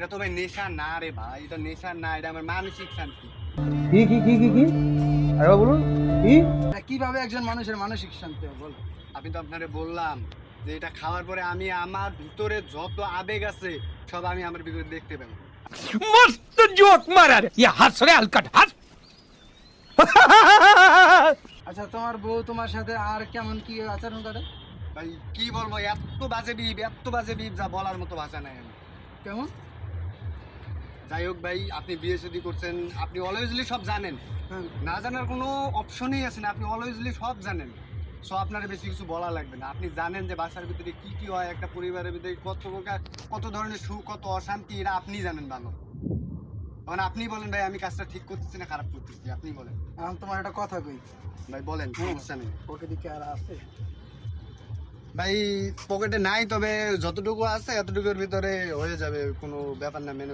এটা তো ভাই নেশা না রে ভাই, এটা নেশা না, এটা আমার মানসিক শান্তি। কি আরে বলুন কি? কিভাবে একজন মানুষের মানসিক শান্তি হবে বল? আমি তো আপনারে বললাম যে এটা খাওয়ার পরে আমি আমার ভিতরে যত আবেগ আছে সব আমি আমার ভিতরে দেখতে পেলাম। मस्त जोक मारा रे ये हंस रे हलकट हंस আচ্ছা, তোমার বউ তোমার সাথে আর কেমন কি আচরণ করে? ভাই কি বলবো, এত বাজে বিপ যা বলার মতো ভাষা নাই আমি। কেমন? যাই হোক ভাই, আপনি বিয়ে শাদী করছেন, আপনি অলওয়েজলি সব জানেন, হ্যাঁ। না জানার কোনো অপশনই আছে না, আপনি অলওয়েজলি সব জানেন। সো আপনার বেশি কিছু বলা লাগবে না, আপনি জানেন যে বাসার ভিতরে কি কি হয়, একটা পরিবারের ভিতরে কত প্রকার কত ধরনের সুখ কত অশান্তি, এটা আপনি জানেন ভালো। মানে আপনি বলেন ভাই আমি কাজটা ঠিক করতেছি না খারাপ করতেছি, আপনি বলেন। এখন তোমার একটা কথা কই, ভাই বলেন, সমস্যা নেই। ওকে দিকে আর আছে? ভাই পকেটে নাই, তবে যতটুকু আছে এতটুকুর ভিতরে হয়ে যাবে, কোনো ব্যাপার না, মেনে